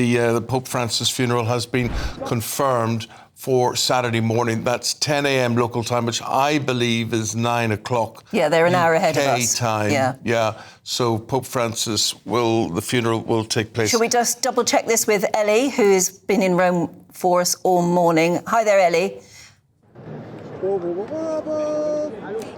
the Pope Francis funeral has been confirmed for Saturday morning. That's 10 a.m. local time, which I believe is 9 o'clock. Yeah, they're an hour ahead of us. Time. Yeah. So Pope Francis the funeral will take place. Shall we just double check this with Ellie, who's been in Rome for us all morning? Hi there, Ellie.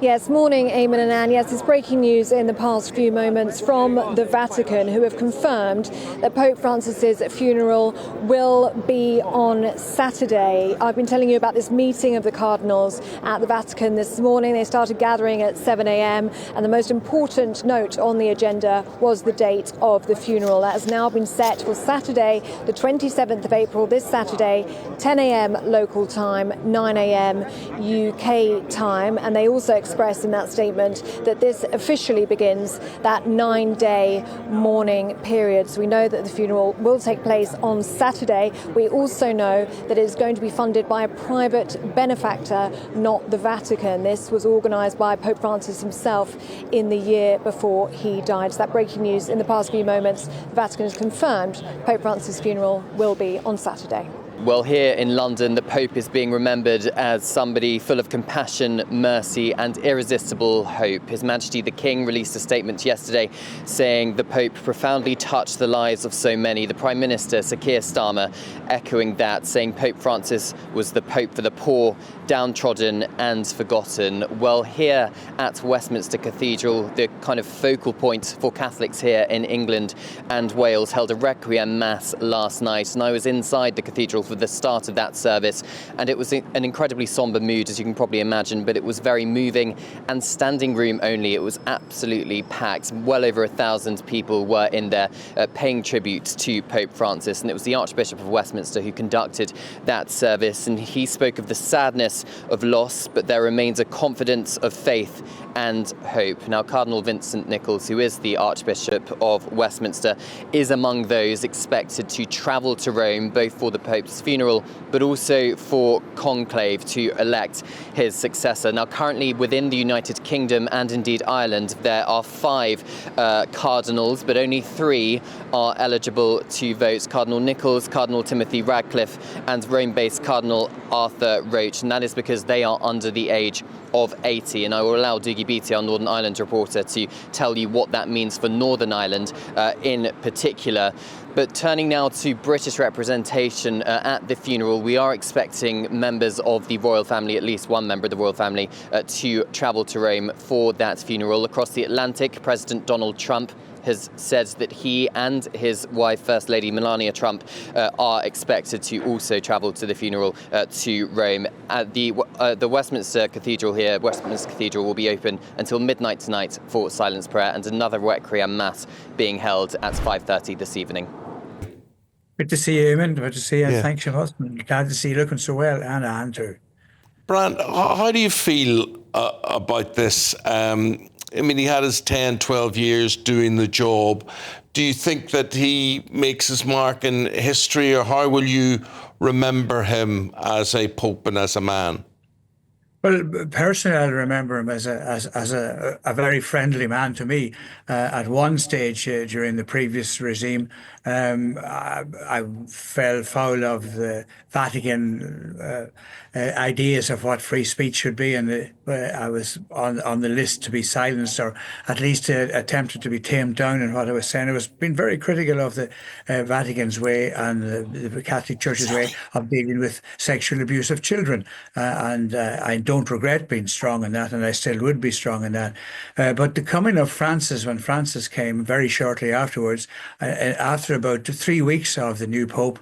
Yes, morning, Eamon and Anne. Yes, it's breaking news in the past few moments from the Vatican, who have confirmed that Pope Francis's funeral will be on Saturday. I've been telling you about this meeting of the cardinals at the Vatican this morning. They started gathering at 7 a.m. and the most important note on the agenda was the date of the funeral. That has now been set for Saturday, the 27th of April, this Saturday, 10 a.m. local time, 9 a.m. UK time. And they also expressed in that statement that this officially begins that 9-day mourning period. So we know that the funeral will take place on Saturday. We also know that it is going to be funded by a private benefactor, not the Vatican. This was organised by Pope Francis himself in the year before he died. So that breaking news in the past few moments, the Vatican has confirmed Pope Francis' funeral will be on Saturday. Well, here in London, the Pope is being remembered as somebody full of compassion, mercy and irresistible hope. His Majesty the King released a statement yesterday saying the Pope profoundly touched the lives of so many. The Prime Minister, Sir Keir Starmer, echoing that, saying Pope Francis was the Pope for the poor, downtrodden and forgotten. Well, here at Westminster Cathedral, the kind of focal point for Catholics here in England and Wales, held a Requiem Mass last night, and I was inside the cathedral for the start of that service, and it was an incredibly somber mood, as you can probably imagine, but it was very moving and standing room only. It was absolutely packed. Well over 1,000 people were in there paying tribute to Pope Francis, and it was the Archbishop of Westminster who conducted that service, and he spoke of the sadness of loss, but there remains a confidence of faith and hope. Now, Cardinal Vincent Nichols, who is the Archbishop of Westminster, is among those expected to travel to Rome, both for the Pope's funeral, but also for conclave to elect his successor. Now, currently within the United Kingdom and indeed Ireland, there are 5 cardinals, but only 3 are eligible to vote. Cardinal Nichols, Cardinal Timothy Radcliffe, and Rome-based Cardinal Arthur Roach, and that is because they are under the age of 80. And I will allow Dougie Beattie, our Northern Ireland reporter, to tell you what that means for Northern Ireland in particular. But turning now to British representation at the funeral, we are expecting members of the royal family, at least one member of the royal family, to travel to Rome for that funeral. Across the Atlantic, President Donald Trump has said that he and his wife, First Lady Melania Trump, are expected to also travel to the funeral to Rome. The Westminster Cathedral here, Westminster Cathedral, will be open until midnight tonight for silence prayer, and another Requiem Mass being held at 5:30 this evening. Good to see you, Eamon. Good to see you. Yeah. Thanks, your husband. Glad to see you looking so well, and Anne too. Brand, how do you feel about this? I mean, he had his 10, 12 years doing the job. Do you think that he makes his mark in history, or how will you remember him as a pope and as a man? Well, personally, I remember him as a very friendly man to me. At one stage during the previous regime, I fell foul of the Vatican ideas of what free speech should be, and I was on the list to be silenced, or at least attempted to be tamed down in what I was saying. I was being very critical of the Vatican's way and the Catholic Church's way of dealing with sexual abuse of children, and I don't regret being strong in that, and I still would be strong in that. But the coming of Francis, when Francis came very shortly afterwards, after about 3 weeks of the new Pope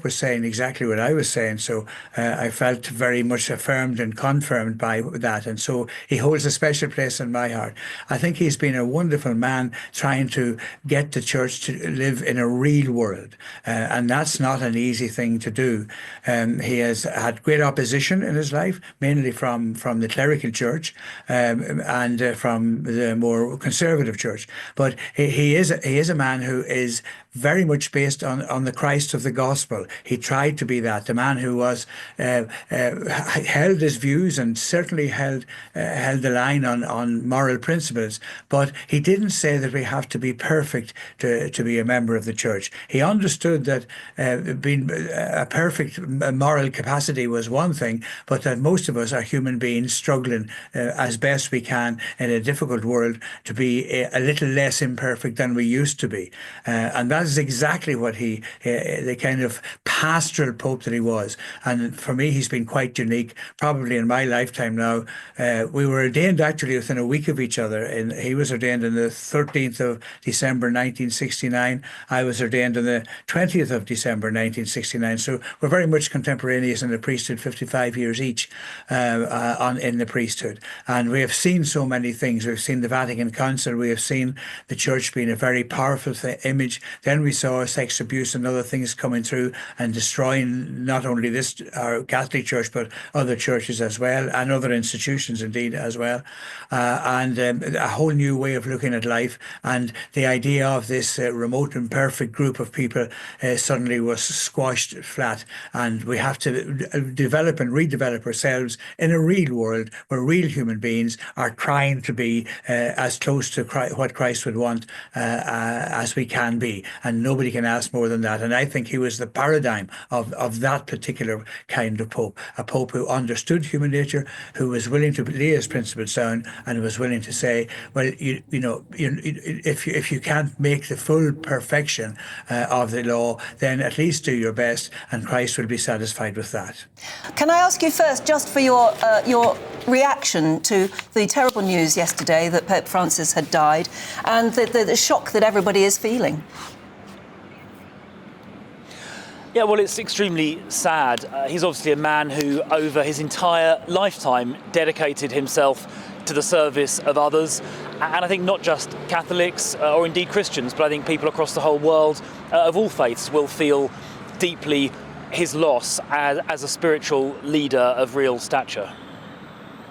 was saying exactly what I was saying. So I felt very much affirmed and confirmed by that. And so he holds a special place in my heart. I think he's been a wonderful man trying to get the church to live in a real world. And that's not an easy thing to do. He has had great opposition in his life, mainly from the clerical church and from the more conservative church. But he is a man who is very much based on the Christ of the gospel. He tried to be that, the man who was held his views and certainly held the line on moral principles, but he didn't say that we have to be perfect to be a member of the church. He understood that being a perfect moral capacity was one thing, but that most of us are human beings struggling as best we can in a difficult world to be a little less imperfect than we used to be. And that is exactly what the kind of pastoral pope that he was. And for me, he's been quite unique, probably in my lifetime now. We were ordained actually within a week of each other. He was ordained on the 13th of December 1969. I was ordained on the 20th of December 1969. So we're very much contemporaneous in the priesthood, 55 years each in the priesthood. And we have seen so many things. We've seen the Vatican Council. We have seen the church being a very powerful image. Then we saw sex abuse and other things coming through and destroying not only our Catholic Church, but other churches as well, and other institutions indeed as well. And a whole new way of looking at life. And the idea of this remote and perfect group of people suddenly was squashed flat. And we have to develop and redevelop ourselves in a real world where real human beings are trying to be as close to what Christ would want as we can be. And nobody can ask more than that. And I think he was the paradigm of that particular kind of pope, a pope who understood human nature, who was willing to lay his principles down and was willing to say, well, if you can't make the full perfection of the law, then at least do your best, and Christ will be satisfied with that. Can I ask you first, just for your reaction to the terrible news yesterday that Pope Francis had died and the shock that everybody is feeling? Yeah, well, it's extremely sad. He's obviously a man who, over his entire lifetime, dedicated himself to the service of others. And I think not just Catholics or indeed Christians, but I think people across the whole world of all faiths will feel deeply his loss as a spiritual leader of real stature.